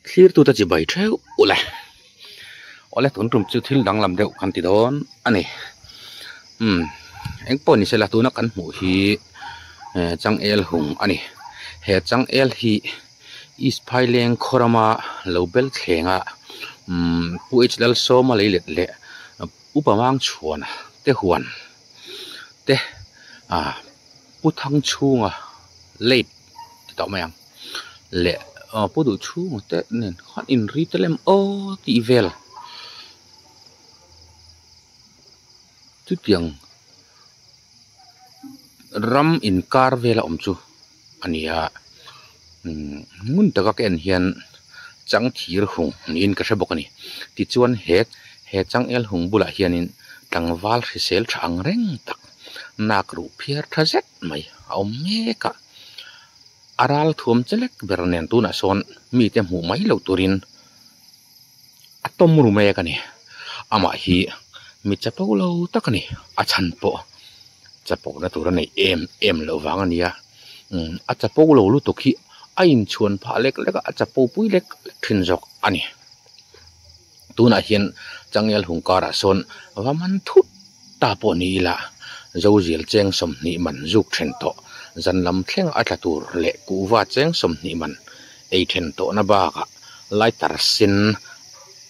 clear tu ta chỉ bảy treo ole tun rum chu thil dang lam deuh kan ti don ani eng pon ni sela tu na kan mu hi chang el hung ani he chang el hi is phaileng khorama lobel thlenga puhl so ma leilet le upamang chuan te huan te puthang chunga leit ti to mayang le pudu chu te nen khan in ri telem o ti vel tu tiang ram in kar vela om chu ania ngun taka ken hian chang thir hung nin ka hrebok ani ti chuan he chang el hung bula hianin tangwal hrisel thang reng tak nak ru phiar thazet mai om meka aral thuam chelek bernen tu na son mi te mu mai lo turin atom ru me ka ni ama hi mi chapo lo takani a chan po chapo na tur nei em lo wang ania a chapo lo lu to khi a in chuan pha lek lek a chapo pui lek thin jok ani tuna hian changel hungkara son waman thut ta po ni la zo zil cheng som ni man juk then to zan lam thleng a tlatur le ku wa cheng som ni man ei then to na ba ka lai tar sin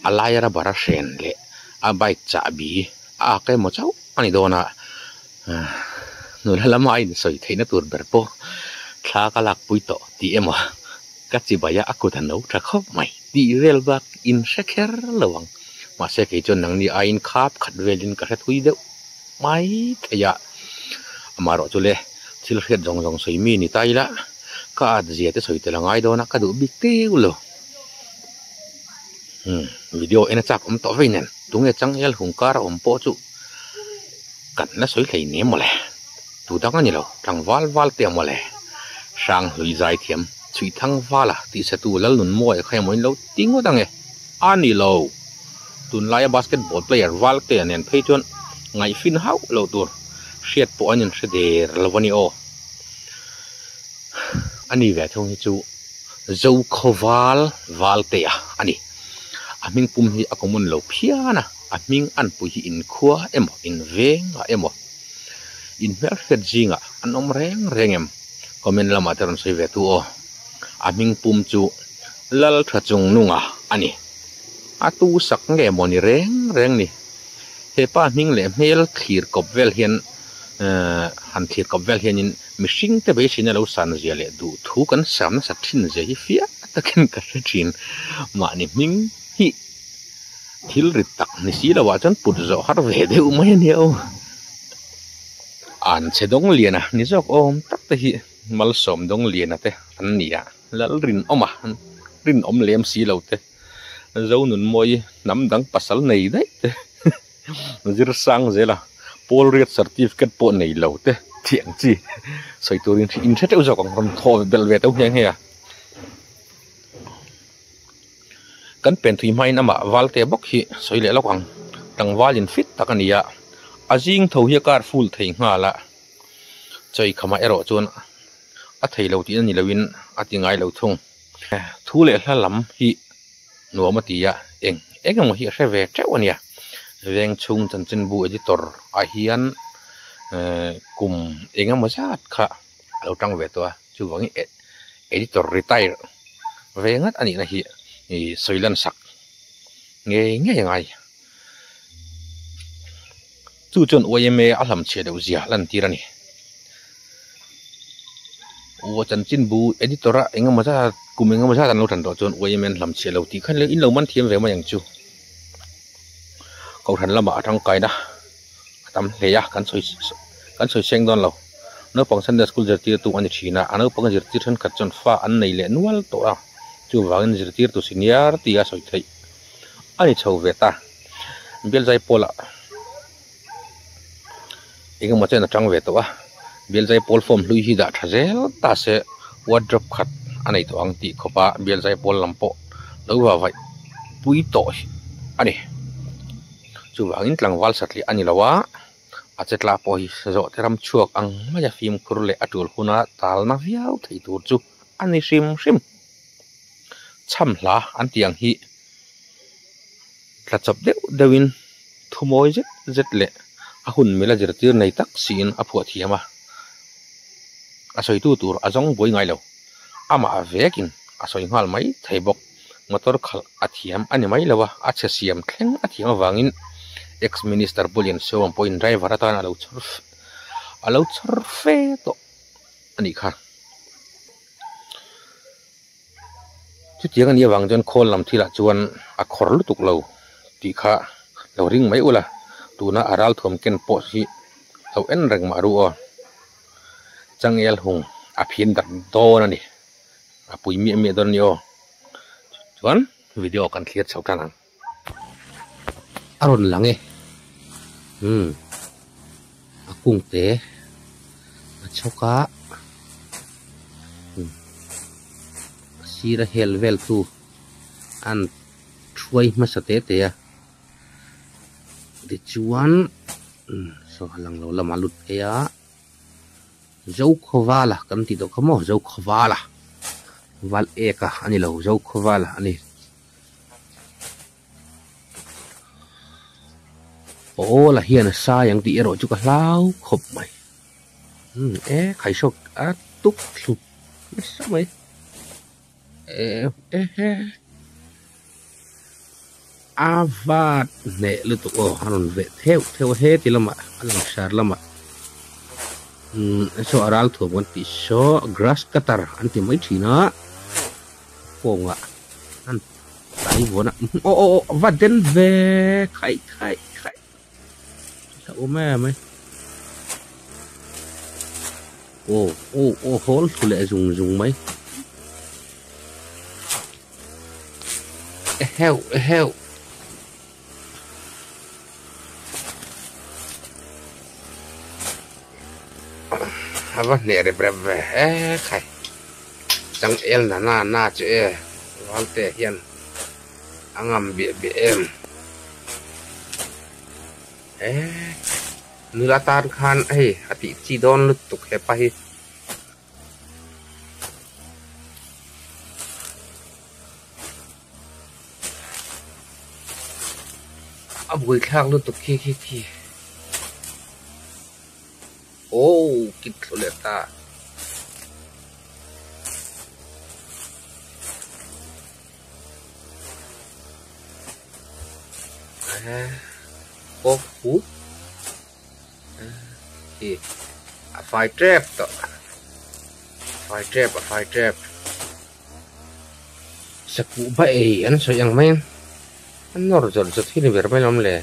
alai ra bara shen le a bike cha bi a ke mo chau ani dona nu la lama in soi theina tur ber po thla ka lak pui to ti emo ka chi baya akuthan no tra khop mai ti rel bak in shekher lawang ma se ke chon nang ni ain khap khat velin ka thui de mai thaya amaro chule thil khet jong jong soi mi ni taila ka ad zia te soi te langai dona ka du big te ulo video ena chak to veinen tunge changel hungkar po chu kan na soi thei ne mole tu dang ani lo tang wal te mole sang hui zai thiam chui thang wala ti se tu lal nun moi khay moi lo tingo dang e ani lo tun lai basketball player wal te nen phei chon ngai fin hau lo tur siat po anin se der lawani o ani ve thong hi chu zo khowal wal te ani aming pum hi akomun lo phiana aming an pu hi in khua emo in venga emo in mer het jinga anom reng komen lama teron sei ve tu o aming pum chu lal thachung nunga ani atu sak nge moni reng ni he pa ming le mel khir kop vel hian han khir kop vel hian in mishing te be sin lo san zia le du thu kan sam na sathin je hi fia taken ka thin ma ni ming hi thil rit tak ni si la wa chan put zo har ve de u mai ni o an chedong liana ni jok om tak te hi mal som dong liana te an nia lal rin oma rin om lem si lo te zo nun moi nam dang pasal nei dai te zir sang zela pol riat certificate po nei lo te thiang chi soi turin in thet u jok rom tho bel ve to hiang he kan pen thui mai nama walte bok hi soile lokang tang walin fit takania ajing tho hi kar full thei nga la choi khama ero chon a thei lo ti ani lawin ati ngai lo thung thu le hlalam hi nuamatia engam hi hre ve chawania veng chung chan chen bu editor a hian kum engam mazat kha lo tang ve to chu wangi editor retire vengat ani na hi soilan sak nge ngai chu chon oyme alam che deu zia lan tirani o chan chin bu editora engam maza kumenga maza tan lo than do chon oyme lam che lo ti khan le in lo man thiam ve ma yang chu kau than lama athang kai na tam leya kan soi seng don lo no pang Sunday school jerti tu ani thina ano pang jerti than khat chon fa an nei le nual to a chu wangin jertir tu senior tia soi thei ani chho veta bel jai pola engam machen atang ve to a bel jai pol form lui hi da thazel ta se wardrobe khat anei to ang ti khopa bel jai pol lampo lo wa vai pui to ani chu wangin tlang wal satli ani lawa achetla po hi zo teram chuak ang maya film khurle atul huna tal na viau thei tur chu ani sim cham hla an tiang hi la chop deuin thumoi zet le a hun mela zirtir nei tak sin a phuat hiama a soi tu tur azong boi ngai lo ama vekin a soi ngal mai theibok motor khal athiam ani mai lawa a che siam thleng athiam wangin ex minister bulian so point driver atan alo chur fe to ani kha chu tiang ani wang jon khol lam thila chuan a khor lu tuk lo ti kha lo ring mai ula tuna aral thom ken po hi lo en reng ma ru o changel hung a phin dak don ani a pui mi don yo chuan video kan clear chau kan aron lange akung te choka sira helvel tu an thuai masate te ya de chuan so halang lo lama lut ya zo khowala kan ti do khamo zo khowala wal eka ani lo zo khowala ani la hian sa yang ti ero chu ka hlau khop mai khai sok a tuk thu sa mai avat ne lu tu o hanon ve theo he ti lama alang shar lama so aral thu mon ti so grass cutter anti mai thina ponga an tai bona va den ve khai sa o me mai hol thule zung mai heo hava nere breve khai chang el na che walte hian angam bi em nulatan khan ati chi don lut tuk he pa hi abui khak lut tuk khi kit leta hu a fire trap to fire trap saku ba an so yang men an nor jor thi ni ver mai lom le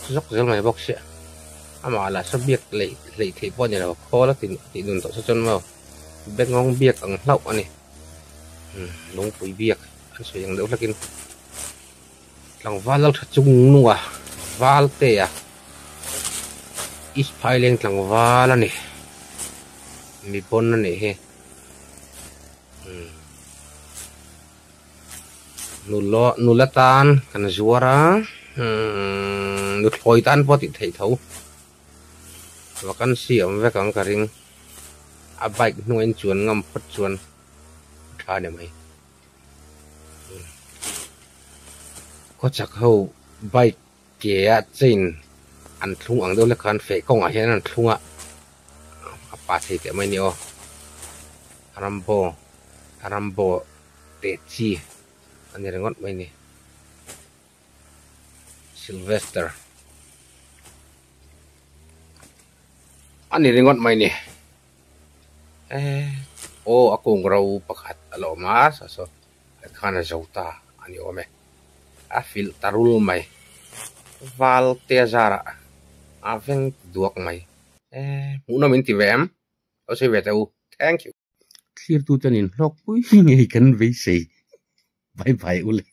chok zel mai box ya ama la sabiek le thei pon ya ko la tin dun to chon ma bek ngong biek ang hlau ani long pui biek an so yang deuh lakin lang valal chung nuwa val te ya is phailing tlang vala ni mi pon na ni he nulatan kan zuara nu thoi tan po ti thei thau wa kan siam ve kang karing a bike nuin chuan ngam phat chuan tha ne mai ko chak ho bike ke a chin an thung ang do le khan fe kong a hian an thunga a pa thei te mai ni o arambo te chi ani rengot mai ni Sylvester ani rengot mai ni akong raw pakhat alo mas so khana jauta ani ome a fil tarul mai val te zara aveng duak mai muna min ti vem o se vetau thank you clear tu tanin lok pui ngei kan ve sei bye ule